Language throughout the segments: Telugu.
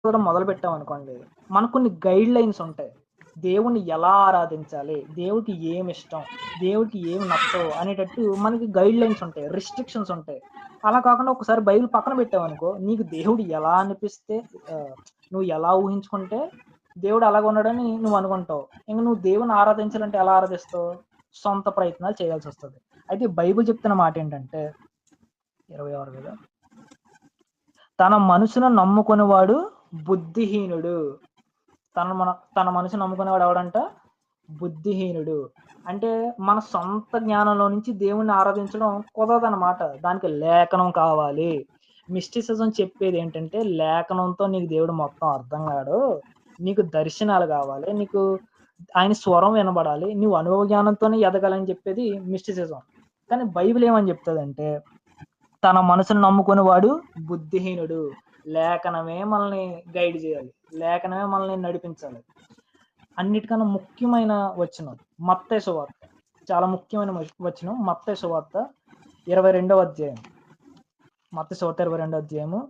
మొదలు పెట్టామనుకోండి, మనకు కొన్ని గైడ్ లైన్స్ ఉంటాయి. దేవుణ్ణి ఎలా ఆరాధించాలి, దేవుడికి ఏమి ఇష్టం, దేవుడికి ఏమి నచ్చవు అనేటట్టు మనకి గైడ్ లైన్స్ ఉంటాయి, రిస్ట్రిక్షన్స్ ఉంటాయి. అలా కాకుండా ఒకసారి బైబిల్ పక్కన పెట్టావనుకో, నీకు దేవుడు ఎలా అనిపిస్తే నువ్వు ఎలా ఊహించుకుంటే దేవుడు అలాగ ఉన్నాడని నువ్వు అనుకుంటావు. ఇంక నువ్వు దేవుని ఆరాధించాలంటే ఎలా ఆరాధిస్తావు? సొంత ప్రయత్నాలు చేయాల్సి వస్తుంది. అయితే బైబిల్ చెప్తున్న మాట ఏంటంటే 26 కదా, తన మనసును నమ్ముకునేవాడు బుద్ధిహీనుడు. తన మనసు నమ్ముకునేవాడు ఎవడంట? బుద్ధిహీనుడు. అంటే మన సొంత జ్ఞానంలో నుంచి దేవుణ్ణి ఆరాధించడం కుదరదనమాట. దానికి లేఖనం కావాలి. మిస్టిసిజం చెప్పేది ఏంటంటే, లేఖనంతో నీకు దేవుడు మొత్తం అర్థం కాడు, నీకు దర్శనాలు కావాలి, నీకు ఆయన స్వరం వినబడాలి, నువ్వు అనుభవ జ్ఞానంతోనే ఎదగాలని చెప్పేది మిస్టిసిజం. కానీ బైబిల్ ఏమని చెప్తుందంటే, తన మనసును నమ్ముకునేవాడు బుద్ధిహీనుడు. లేఖనమే మనల్ని గైడ్ చేయాలి, లేఖనమే మనల్ని నడిపించాలి. అన్నిటికన్నా ముఖ్యమైన వచనం మత్తయి సువార్త, చాలా ముఖ్యమైన వచనం మత్తయి సువార్త 22వ అధ్యాయం. మత్తయి సువార్త 22వ అధ్యాయము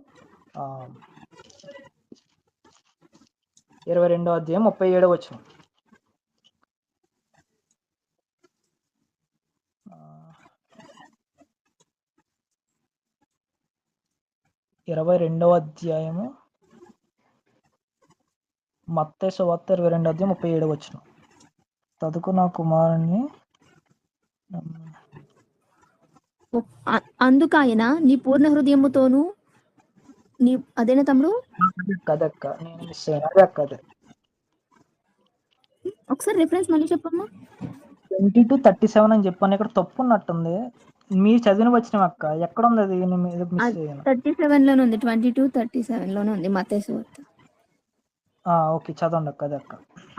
22వ అధ్యాయం 37వ వచనం. 22వ అధ్యాయము మత్తయి సువార్త 22వ అధ్యాయం 37వ వచనం. తదుకు నా కుమారుణ్ణి అందుకాయన నీ పూర్ణ హృదయముతోను నీ అదేనా తమ్ముడు? కదక్క, నేను మిస్ అయ్యాను. అదే ఒకసారి రిఫరెన్స్ మళ్ళీ చెప్పమ్మా. 20-37 అని చెప్పాను. ఇక్కడ తప్పు ఉన్నట్టుంది. మీరు చదివిన వచ్చిన అక్క, ఎక్కడ ఉంది అది? మిస్ అయ్యాను. 37 లోనే ఉంది, 22-37 లోనే ఉంది మత్తయి సువార్త. ఓకే, చదవండి అక్క. అదే అక్క.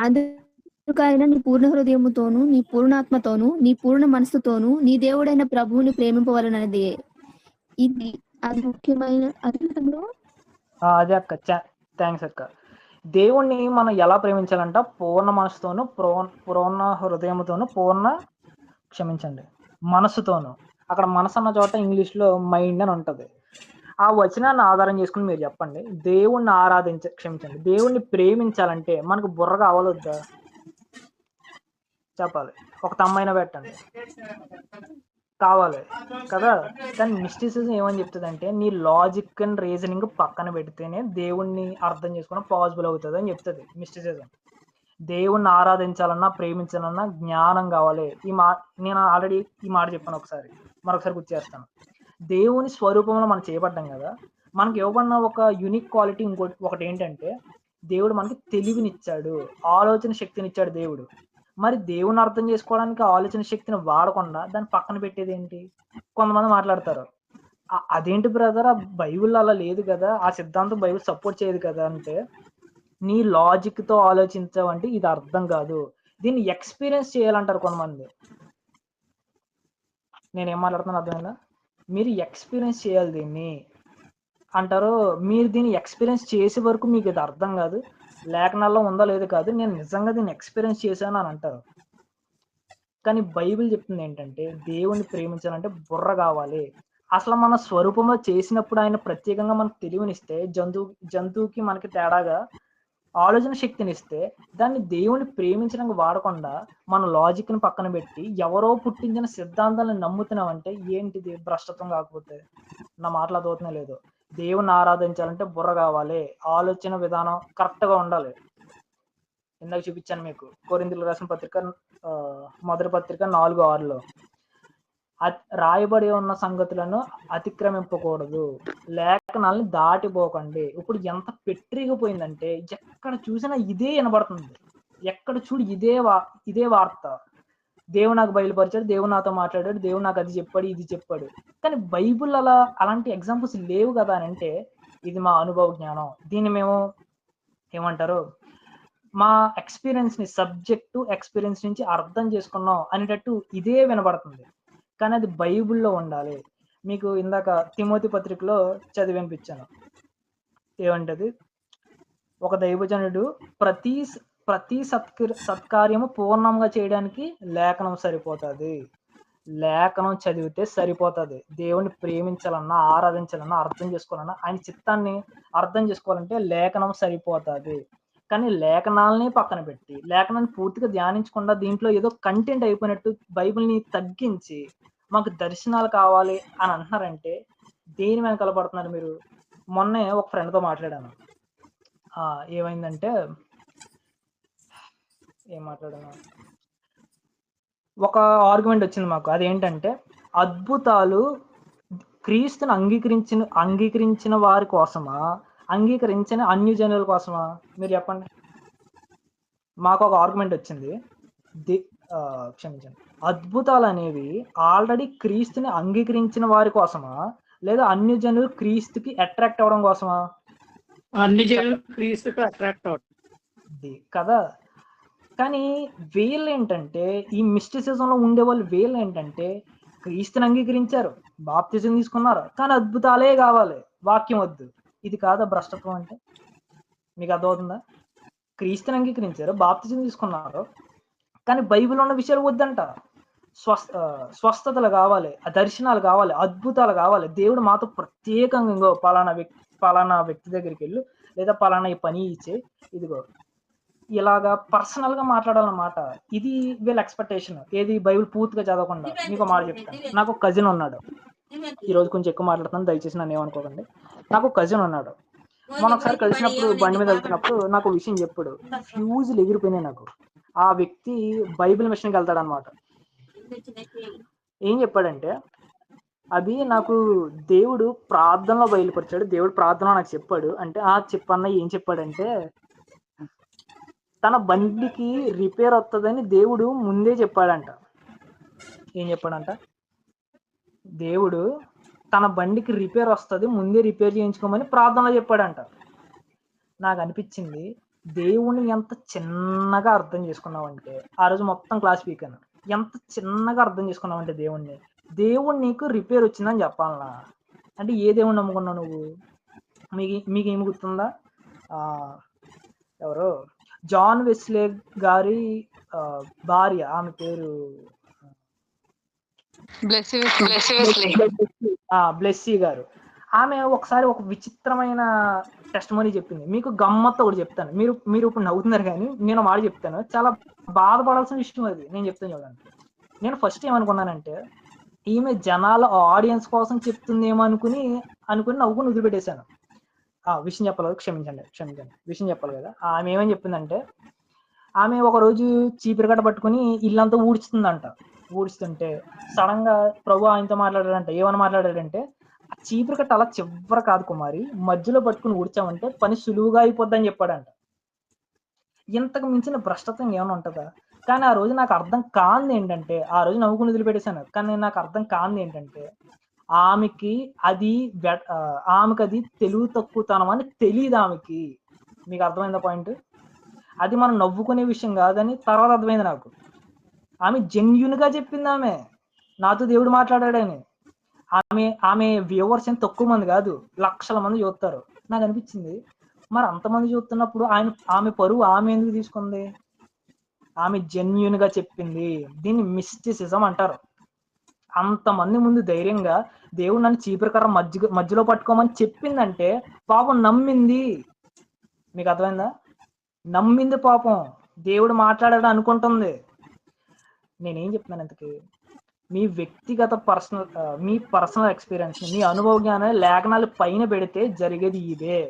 అందుకైనా నీ పూర్ణ హృదయముతోను నీ పూర్ణాత్మతోను నీ పూర్ణ మనసుతోను నీ దేవుడైన ప్రభువుని ప్రేమింపవలనది. ఇది అది ముఖ్యమైన అర్థంలో అదే అక్క, థ్యాంక్స్ అక్క. దేవుణ్ణి మనం ఎలా ప్రేమించాలంట? పూర్ణ మనసుతోను, పూర్ణ హృదయముతోను, మనసుతోను. అక్కడ మనసు అన్న చోట ఇంగ్లీష్లో మైండ్ అని ఉంటుంది. ఆ వచనాన్ని ఆధారం చేసుకుని మీరు చెప్పండి, దేవుణ్ణి దేవుణ్ణి ప్రేమించాలంటే మనకు బుర్ర కావాలొద్దా? చెప్పాలి. ఒక తమ్మైనా పెట్టండి, కావాలి కదా. కానీ మిస్టిసిజం ఏమని చెప్తుందంటే, నీ లాజిక్ అండ్ రీజనింగ్ పక్కన పెడితేనే దేవుణ్ణి అర్థం చేసుకోవడం పాసిబుల్ అవుతుంది అని చెప్తుంది మిస్టిసిజం. దేవుణ్ణి ఆరాధించాలన్నా ప్రేమించాలన్నా జ్ఞానం కావాలి. నేను ఆల్రెడీ ఈ మాట చెప్పాను, మరొకసారి గుర్తు చేస్తాను. దేవుని స్వరూపంలో మనం చేయబడ్డాం కదా, మనకి ఇవ్వబడిన ఒక యూనిక్ క్వాలిటీ ఒకటి ఏంటంటే, దేవుడు మనకి తెలివినిచ్చాడు, ఆలోచన శక్తినిచ్చాడు దేవుడు. మరి దేవుని అర్థం చేసుకోవడానికి ఆలోచన శక్తిని వాడకుండా దాన్ని పక్కన పెట్టేది ఏంటి? కొంతమంది మాట్లాడతారు, అదేంటి బ్రదర్, ఆ బైబిల్ అలా లేదు కదా, ఆ సిద్ధాంతం బైబిల్ సపోర్ట్ చేయదు కదా అంటే, నీ లాజిక్ తో ఆలోచించావంటే ఇది అర్థం కాదు. దీన్ని ఎక్స్పీరియన్స్ చేయాలంటారు కొంతమంది. నేనేం మాట్లాడుతున్నా అర్థమైందా? మీరు ఎక్స్పీరియన్స్ చేయాలి దీన్ని అంటారు. మీరు దీన్ని ఎక్స్పీరియన్స్ చేసే వరకు మీకు ఇది అర్థం కాదు, లేఖనాల్లో ఉందో లేదో కాదు, నేను నిజంగా దీన్ని ఎక్స్పీరియన్స్ చేశాను అని అంటారు. కానీ బైబిల్ చెప్తుంది ఏంటంటే, దేవుణ్ణి ప్రేమించాలంటే బుర్ర కావాలి. అసలు మన స్వరూపంలో చేసినప్పుడు ఆయన ప్రత్యేకంగా మనకు తెలివినిస్తే, జంతువుకి మనకి తేడాగా ఆలోచన శక్తినిస్తే, దాన్ని దేవుణ్ణి ప్రేమించడానికి వాడకుండా మన లాజిక్ని పక్కన పెట్టి ఎవరో పుట్టించిన సిద్ధాంతాలను నమ్ముతున్నామంటే ఏంటిది భ్రష్టత్వం? కాకపోతే నా మాటలు అదవుతున్నా లేదు. దేవుణ్ణి ఆరాధించాలంటే బుర్ర కావాలి, ఆలోచన విధానం కరెక్ట్గా ఉండాలి. ఇందాక చూపించాను మీకు, కొరింథీయులకు రాసిన పత్రిక మొదటి పత్రిక 4:6లో రాయబడి ఉన్న సంగతులను అతిక్రమింపకూడదు, లేఖనాలని దాటిపోకండి. ఇప్పుడు ఎంత పెట్టిరిగిపోయిందంటే, ఎక్కడ చూసినా ఇదే వినబడుతుంది, ఎక్కడ చూడు ఇదే వార్త. దేవుడు నాకు బయలుపరిచాడు, దేవుడు నాతో మాట్లాడాడు, దేవుడు నాకు అది చెప్పాడు, ఇది చెప్పాడు. కానీ బైబిల్ అలాంటి ఎగ్జాంపుల్స్ లేవు కదా అని అంటే, ఇది మా అనుభవ జ్ఞానం, దీన్ని మేము ఏమంటారు, మా ఎక్స్పీరియన్స్ని సబ్జెక్టు ఎక్స్పీరియన్స్ నుంచి అర్థం చేసుకున్నాం అనేటట్టు ఇదే వినబడుతుంది. కానీ అది బైబిల్లో ఉండాలి. మీకు ఇందాక తిమోతి పత్రికలో చదివి వినిపించాను, ఏమంటది, ఒక దైవజనుడు ప్రతి సత్కార్యము పూర్ణంగా చేయడానికి లేఖనం సరిపోతుంది, లేఖనం చదివితే సరిపోతుంది. దేవుణ్ణి ప్రేమించాలన్నా, ఆరాధించాలన్నా, అర్థం చేసుకోవాలన్నా, ఆయన చిత్తాన్ని అర్థం చేసుకోవాలంటే లేఖనం సరిపోతుంది. కానీ లేఖనాలని పక్కన పెట్టి, లేఖనాన్ని పూర్తిగా ధ్యానించకుండా దీంట్లో ఏదో కంటెంట్ అయిపోయినట్టు బైబిల్ని తగ్గించి మాకు దర్శనాలు కావాలి అని అంటున్నారంటే దేని వెనకాల పడుతున్నారు మీరు? మొన్నే ఒక ఫ్రెండ్తో మాట్లాడాను. ఏమైందంటే ఏం మాట్లాడాను, ఒక ఆర్గ్యుమెంట్ వచ్చింది మాకు. అదేంటంటే అద్భుతాలు క్రీస్తుని అంగీకరించిన వారి కోసమా, అంగీకరించిన అన్యజనుల కోసమా? మీరు చెప్పండి. మాకు ఒక ఆర్గ్యుమెంట్ వచ్చింది. క్షమించండి, అద్భుతాలు అనేవి ఆల్రెడీ క్రీస్తుని అంగీకరించిన వారి కోసమా, లేదా అన్యజనులు క్రీస్తుకి అట్రాక్ట్ అవ్వడం కోసమా? అన్యజనులు క్రీస్తుకి అట్రాక్ట్ అవుతుంది కదా. కానీ వీళ్ళు ఏంటంటే, ఈ మిస్టిసిజంలో ఉండే వాళ్ళు వీళ్ళు ఏంటంటే, క్రీస్తుని అంగీకరించారు, బాప్తిజం తీసుకున్నారు, కానీ అద్భుతాలే కావాలి, వాక్యం వద్దు. ఇది కాదా భ్రష్టత్వం అంటే? మీకు అర్థమవుతుందా? క్రీస్తుని అంగీకరించారు, బాప్తిజం తీసుకున్నారు, కానీ బైబిల్ ఉన్న విషయాలు వద్దంట. స్వస్థతలు కావాలి, దర్శనాలు కావాలి, అద్భుతాలు కావాలి, దేవుడు మాతో ప్రత్యేకంగా ఇంకో పలానా వ్యక్తి దగ్గరికి వెళ్ళు, లేదా పలానా ఈ పని ఇచ్చే, ఇదిగో ఇలాగా పర్సనల్ గా మాట్లాడాలన్నమాట. ఇది వీళ్ళ ఎక్స్పెక్టేషన్. ఏది బైబిల్ పూర్తిగా చదవకుండా. మీకు మాట చెప్తాను. నాకు ఒక కజిన్ ఉన్నాడు. ఈ రోజు కొంచెం ఎక్కువ మాట్లాడుతాను, దయచేసి నన్ను ఏమనుకోకండి. నాకు ఒక కజిన్ ఉన్నాడు. మొన్న ఒకసారి కలిసినప్పుడు బండి మీద వెళ్తున్నప్పుడు నాకు విషయం చెప్పాడు. ఫ్యూజులు ఎగిరిపోయినాయి నాకు. ఆ వ్యక్తి బైబిల్ మిషన్కి వెళ్తాడు అనమాట. ఏం చెప్పాడంటే, అది నాకు దేవుడు ప్రార్థనలో బయలుపరిచాడు, దేవుడు ప్రార్థనలో నాకు చెప్పాడు అంటే, చెప్పన్న ఏం చెప్పాడంటే, తన బండికి రిపేర్ వస్తుందని దేవుడు ముందే చెప్పాడంట. ఏం చెప్పాడంట? దేవుడు తన బండికి రిపేర్ వస్తుంది, ముందే రిపేర్ చేయించుకోమని ప్రార్థనలో చెప్పాడంట. నాకు అనిపించింది, దేవుణ్ణి ఎంత చిన్నగా అర్థం చేసుకున్నావంటే, ఆ రోజు మొత్తం క్లాస్ వీకాను, ఎంత చిన్నగా అర్థం చేసుకున్నావంటే దేవుడు నీకు రిపేర్ వచ్చిందని చెప్పాలనా? అంటే ఏ దేవుణ్ణి నమ్ముకున్నావు నువ్వు? మీకేమి గుర్తుందా? ఎవరో జాన్ వెస్లే గారి భార్య, ఆమె పేరు బ్లెస్సీ గారు. ఆమె ఒకసారి ఒక విచిత్రమైన టెస్టిమనీ చెప్పింది. మీకు గమ్మత్తు ఒకటి చెప్తాను. మీరు ఇప్పుడు నవ్వుతున్నారు, కానీ నేను మాట చెప్తాను, చాలా బాధపడాల్సిన విషయం అది. నేను చెప్తాను చూడండి. నేను ఫస్ట్ ఏమనుకున్నానంటే, ఈమె జనాల ఆడియన్స్ కోసం చెప్తుందేమో అనుకుని నవ్వుకుని వదిలిపెట్టేశాను. విషయం చెప్పాలి కదా, క్షమించండి, విషయం చెప్పాలి కదా. ఆమె ఏమని చెప్పిందంటే, ఆమె ఒకరోజు చీపిరిగట్ట పట్టుకుని ఇల్లంతా ఊడుస్తుంటే సడన్ గా ప్రభు ఆయనతో మాట్లాడాడంట. ఏమని మాట్లాడాడంటే, ఆ చీపిరిగట్ట అలా చివర కాదు కుమారి, మధ్యలో పట్టుకుని ఊడ్చామంటే పని సులువుగా అయిపోద్దని చెప్పాడంట. ఇంతకు మించిన భ్రష్టత్వం ఏమైనా ఉంటుందా? కానీ ఆ రోజు నాకు అర్థం కాంది ఏంటంటే, ఆ రోజు నవ్వుకుని వదిలిపెట్టేశాను, కానీ నాకు అర్థం కాంది ఏంటంటే, ఆమెకి అది తెలుగు తక్కువతనం అని తెలియదు ఆమెకి. మీకు అర్థమైందా పాయింట్? అది మనం నవ్వుకునే విషయం కాదని తర్వాత అర్థమైంది నాకు. ఆమె జెన్యున్ గా చెప్పింది, ఆమె నాతో దేవుడు మాట్లాడాడని. ఆమె వ్యూవర్స్ ఏం తక్కువ మంది కాదు, లక్షల మంది చూస్తారు. నాకు అనిపించింది, మరి అంతమంది చూస్తున్నప్పుడు ఆమె పరువు ఆమె ఎందుకు తీసుకుంది? ఆమె జెన్యున్ గా చెప్పింది. దీన్ని మిస్టిసిజం అంటారు. అంతమంది ముందు ధైర్యంగా దేవుడు నన్ను చీపురకర్ర మధ్యలో పట్టుకోమని చెప్పిందంటే పాపం నమ్మింది. మీకు అర్థమైందా? నమ్మింది పాపం. దేవుడు మాట్లాడాడు అనుకుంటుంది. నేనేం చెప్తున్నాను ఇంతకీ, మీ వ్యక్తిగత మీ పర్సనల్ ఎక్స్పీరియన్స్, మీ అనుభవ జ్ఞానాన్ని లేఖనాలు పైన పెడితే జరిగేది ఇదే.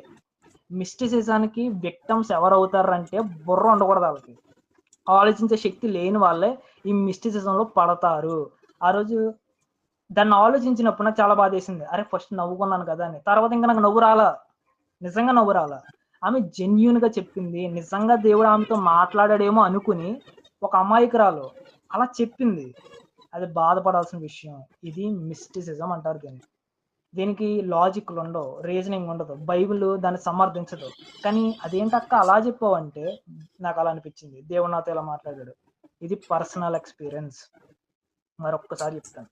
మిస్టిసిజానికి విక్టమ్స్ ఎవరు అవుతారంటే, బుర్ర ఉండకూడదు వాళ్ళకి. ఆలోచించే శక్తి లేని వాళ్ళే ఈ మిస్టిసిజంలో పడతారు. ఆ రోజు దాన్ని ఆలోచించినప్పుడు నాకు చాలా బాధ వేసింది. అరే ఫస్ట్ నవ్వుకున్నాను కదా అని. తర్వాత ఇంకా నాకు నిజంగా నవ్వు రాలా. ఆమె జెన్యున్ గా చెప్పింది, నిజంగా దేవుడు ఆమెతో మాట్లాడాడేమో అనుకుని ఒక అమాయకురాలు అలా చెప్పింది. అది బాధపడాల్సిన విషయం. ఇది మిస్టిసిజం అంటారు దీనికి లాజిక్లు ఉండవు, రీజనింగ్ ఉండదు, బైబిల్ దాన్ని సమర్థించదు. కానీ అదేంటక్క అలా చెప్పావంటే నాకు అలా అనిపించింది, దేవుడు నాతో ఇలా మాట్లాడాడు. ఇది పర్సనల్ ఎక్స్పీరియన్స్. మరొక్కసారి చెప్తాను,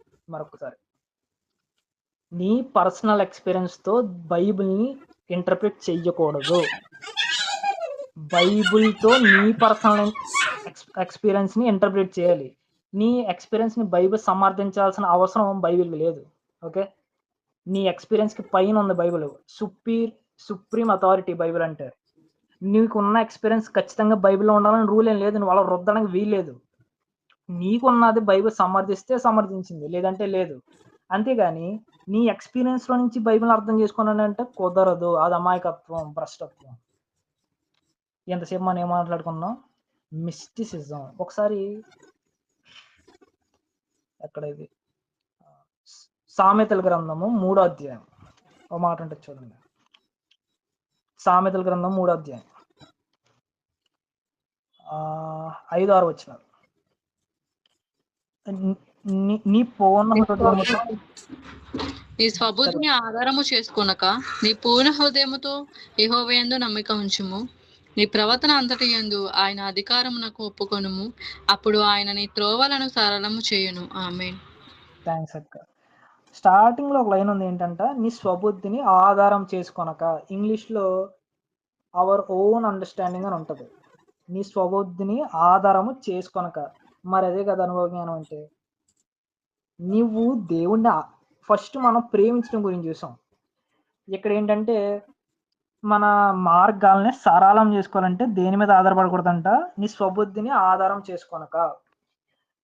నీ పర్సనల్ ఎక్స్పీరియన్స్ తో బైబిల్ని ఇంటర్ప్రిట్ చెయ్యకూడదు. బైబిల్తో నీ పర్సనల్ ఎక్స్పీరియన్స్ ని ఇంటర్ప్రిట్ చేయాలి. నీ ఎక్స్పీరియన్స్ ని బైబిల్ సమర్థించాల్సిన అవసరం బైబిల్కి లేదు. ఓకే, నీ ఎక్స్పీరియన్స్ కి పైన ఉంది బైబిల్. సుప్రీం అథారిటీ బైబిల్ అంటే. నీకున్న ఎక్స్పీరియన్స్ ఖచ్చితంగా బైబిల్లో ఉండాలని రూల్ ఏం లేదు, నువ్వు అలా రుద్దడానికి వీల్లేదు. నీకున్నది బైబిల్ సమర్థిస్తే సమర్థించింది, లేదంటే లేదు. అంతేగాని నీ ఎక్స్పీరియన్స్ లో నుంచి బైబిల్ అర్థం చేసుకున్నానంటే కుదరదు, అది అమాయకత్వం, భ్రష్టత్వం. ఎంతసేపు మనం ఏం మాట్లాడుకున్నాం? మిస్టిసిజం. ఒకసారి ఎక్కడ ఇది, సామెతల గ్రంథము 3వ అధ్యాయం ఒక మాట ఉంటుంది చూడండి. సామెతల గ్రంథం 3వ అధ్యాయం 5-6 వచనాలు. నీ పూర్ణ హృదయముతో నీ స్వబుద్ధిని ఆధారము చేసుకొనక నీ పూర్ణ హృదయముతో యెహోవా యందు నమ్మిక ఉంచుము. నీ ప్రవర్తన అంతటి యందు ఆయన అధికారమునకు ఒప్పుకొనుము. అప్పుడు ఆయన నీ త్రోవలను సరళము చేయును. ఆమేన్. థ్యాంక్స్ అక్క. స్టార్టింగ్ లో ఒక లైన్ ఉంది ఏంటంట, నీ స్వబుద్ధిని ఆధారం చేసుకొనక. ఇంగ్లీష్ లో అవర్ ఓన్ అండర్స్టాండింగ్ అని ఉంటది. నీ స్వబుద్ధిని ఆధారము చేసుకొనక. మరి అదే కదా అనుభవ జ్ఞానం అంటే. నువ్వు దేవుణ్ణి ఫస్ట్ మనం ప్రేమించడం గురించి చూసాం. ఇక్కడ ఏంటంటే మన మార్గాల్ని సరళం చేసుకోవాలంటే దేని మీద ఆధారపడకూడదంట, నీ స్వబుద్ధిని ఆధారం చేసుకొనక.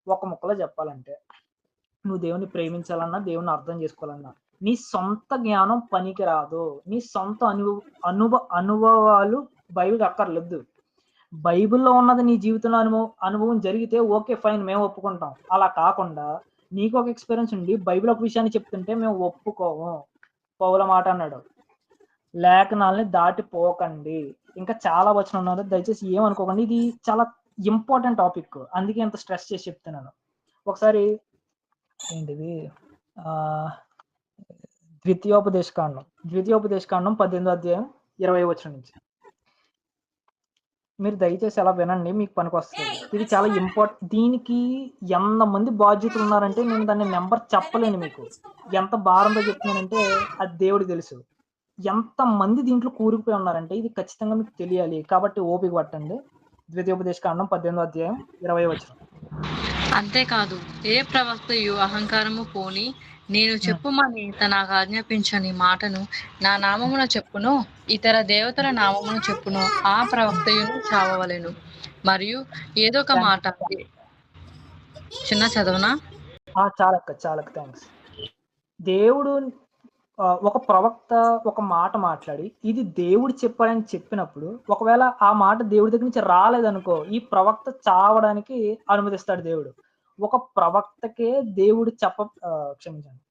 ఒక ముక్కలో చెప్పాలంటే నువ్వు దేవుని ప్రేమించాలన్నా, దేవుని అర్థం చేసుకోవాలన్నా, నీ సొంత జ్ఞానం పనికి రాదు. నీ సొంత అనుభవాలు బైబిల్కి అక్కర్లేదు. బైబిల్లో ఉన్నది నీ జీవితంలో అనుభవం జరిగితే ఓకే ఫైన్, మేము ఒప్పుకుంటాం. అలా కాకుండా నీకు ఒక ఎక్స్పీరియన్స్ ఉండి బైబిల్ ఒక విషయాన్ని చెప్తుంటే మేము ఒప్పుకోము. పౌల మాట అన్నాడు, లేఖనాల్ని దాటిపోకండి. ఇంకా చాలా వచనం ఉన్నారు, దయచేసి ఏమనుకోకండి. ఇది చాలా ఇంపార్టెంట్ టాపిక్, అందుకే ఇంత స్ట్రెస్ చేసి చెప్తున్నాను. ఒకసారి ఏంటిది, ద్వితీయోపదేశకాండం 18వ అధ్యాయం 20వ వచనం నుంచి. మీరు దయచేసి అలా వినండి, మీకు పనికి వస్తుంది. ఇది చాలా ఇంపార్టెంట్. దీనికి ఎంతమంది బాధ్యతలు ఉన్నారంటే నేను దాన్ని నెంబర్ చెప్పలేను మీకు. ఎంత భారంతో చెప్తున్నానంటే అది దేవుడికి తెలుసు. ఎంతమంది దీంట్లో కూరుకుపోయి ఉన్నారంటే ఇది ఖచ్చితంగా మీకు తెలియాలి. కాబట్టి ఓపిక పట్టండి. ద్వితీయోపదేశకాండం 18వ అధ్యాయం 20వ వచనం. అంతేకాదు, ఏ ప్రవక్తయు అహంకారము పోని నేను చెప్పుమని నాకు ఆజ్ఞాపించని మాటను నా నామమున చెప్పును, ఇతర దేవతల నామమును చెప్పును, ఆ ప్రవక్తయును చావవలెను. మరియు ఏదో ఒక మాట చిన్న చదవనా? చాలక్క థ్యాంక్స్. దేవుడు ఒక ప్రవక్త ఒక మాట మాట్లాడి ఇది దేవుడు చెప్పాడని చెప్పినప్పుడు, ఒకవేళ ఆ మాట దేవుడి దగ్గర నుంచి రాలేదనుకో, ఈ ప్రవక్త చావడానికి అనుమతిస్తాడు దేవుడు. ఒక ప్రవక్తకే దేవుడు క్షమించండి,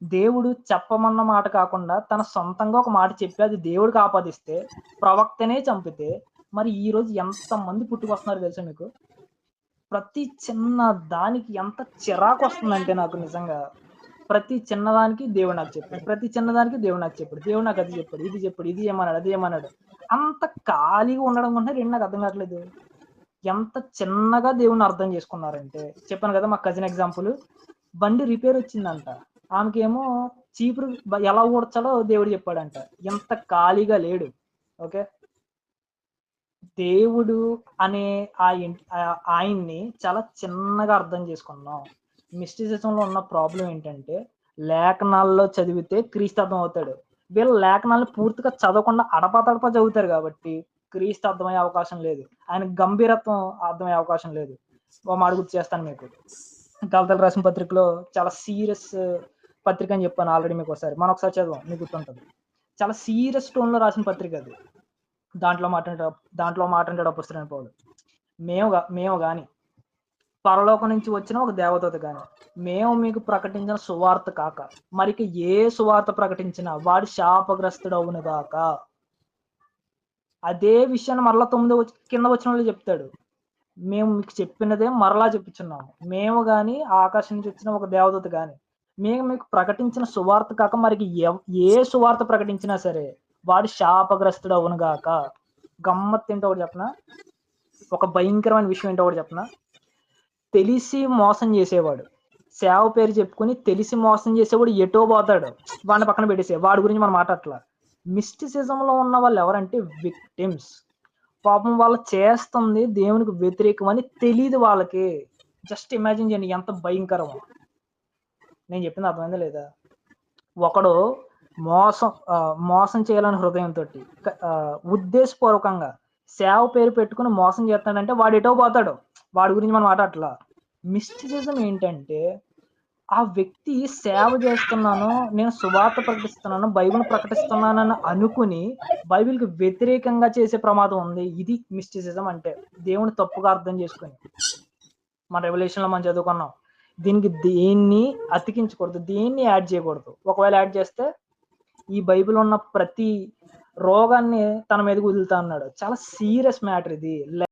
దేవుడు చెప్పమన్న మాట కాకుండా తన సొంతంగా ఒక మాట చెప్పి అది దేవుడికి ఆపాదిస్తే, ప్రవక్తనే చంపితే, మరి ఈ రోజు ఎంతమంది పుట్టుకొస్తున్నారు తెలుసా మీకు? ప్రతి చిన్న దానికి ఎంత చిరాకు వస్తుందంటే నాకు నిజంగా. ప్రతి చిన్నదానికి దేవుడు నాకు చెప్పాడు, ప్రతి చిన్నదానికి దేవుడు నాకు చెప్పాడు, దేవుడు నాకు అది చెప్పాడు, ఇది చెప్పాడు, ఇది ఏమన్నాడు, అది ఏమన్నాడు. అంత ఖాళీగా ఉండడం కంటే రెండు నాకు అర్థం కావట్లేదు. ఎంత చిన్నగా దేవుడిని అర్థం చేసుకున్నారంటే, చెప్పాను కదా మా కజిన్ ఎగ్జాంపుల్, బండి రిపేర్ వచ్చిందంట, ఆమెకేమో చీపురు ఎలా ఊడ్చాలో దేవుడు చెప్పాడంట. ఎంత ఖాళీగా లేడు. ఓకే, దేవుడు అనే ఆయన్ని చాలా చిన్నగా అర్థం చేసుకున్నాం. మిస్టిసిజంలో ఉన్న ప్రాబ్లం ఏంటంటే లేఖనాల్లో చదివితే క్రీస్తు అర్థం అవుతాడు. వీళ్ళు లేఖనాలను పూర్తిగా చదవకుండా అడపా చదువుతారు కాబట్టి క్రీస్తు అర్థమయ్యే అవకాశం లేదు, ఆయన గంభీరత్వం అర్థమయ్యే అవకాశం లేదు. ఒక మాట గుర్తు చేస్తాను మీకు, గలతీయులకు రాసిన పత్రికలో చాలా సీరియస్ పత్రిక అని చెప్పాను ఆల్రెడీ మీకు. ఒకసారి మనం ఒకసారి చదవం, మీకు గుర్తుంటుంది. చాలా సీరియస్ టోన్లో రాసిన పత్రిక అది. దాంట్లో మాట్లాడాడు అపొస్తలుడైన పౌలు, మేము కానీ పరలోకం నుంచి వచ్చిన ఒక దేవదూత కానీ మేము మీకు ప్రకటించిన సువార్త కాక మరికి ఏ సువార్త ప్రకటించినా వాడు శాపగ్రస్తుడు అవును గాక. అదే విషయాన్ని మరలా 9వ కింద వచనంలో చెప్తాడు, మేము మీకు చెప్పినదే మరలా చెప్పుచున్నాము. మేము కానీ ఆకాశం నుంచి వచ్చిన ఒక దేవదూత కానీ మేము మీకు ప్రకటించిన సువార్త కాక మరికి ఏ సువార్త ప్రకటించినా సరే వాడు శాపగ్రస్తుడు అవును గాక. గమ్మత్తు ఏంటో ఒకటి చెప్పనా, ఒక భయంకరమైన విషయం ఏంటో ఒకటి చెప్పనా, తెలిసి మోసం చేసేవాడు, సేవ పేరు చెప్పుకొని తెలిసి మోసం చేసేవాడు ఎటో పోతాడు, వాడిని పక్కన పెట్టేసే, వాడి గురించి మనం మాట్లాడట్లా. మిస్టిసిజంలో ఉన్న వాళ్ళు ఎవరంటే విక్టిమ్స్. పాపం వాళ్ళు చేస్తుంది దేవునికి వ్యతిరేకం అని తెలియదు వాళ్ళకి. జస్ట్ ఇమాజిన్ చేయండి ఎంత భయంకరమో. నేను చెప్పింది అర్థమైందా లేదా? ఒకడు మోసం చేయాలని హృదయంతో ఉద్దేశపూర్వకంగా సేవ పేరు పెట్టుకుని మోసం చేస్తాడంటే వాడు ఎటో పోతాడు. వాడి గురించి మనం మాట్లాడట్లా. మిస్టిసిజం ఏంటంటే ఆ వ్యక్తి సేవ చేస్తున్నాను, నేను సువార్త ప్రకటిస్తున్నాను, బైబిల్ ప్రకటిస్తున్నానని అనుకుని బైబిల్కి వ్యతిరేకంగా చేసే ప్రమాదం ఉంది. ఇది మిస్టిసిజం అంటే, దేవుని తప్పుగా అర్థం చేసుకుని. మన రెవల్యూషన్లో మనం చదువుకున్నాం, దీనికి దేన్ని అతికించకూడదు, దేన్ని యాడ్ చేయకూడదు. ఒకవేళ యాడ్ చేస్తే ఈ బైబిల్ ఉన్న ప్రతి రోగాన్ని తన మీదకి వదులుతా అన్నాడు. చాలా సీరియస్ మ్యాటర్ ఇది.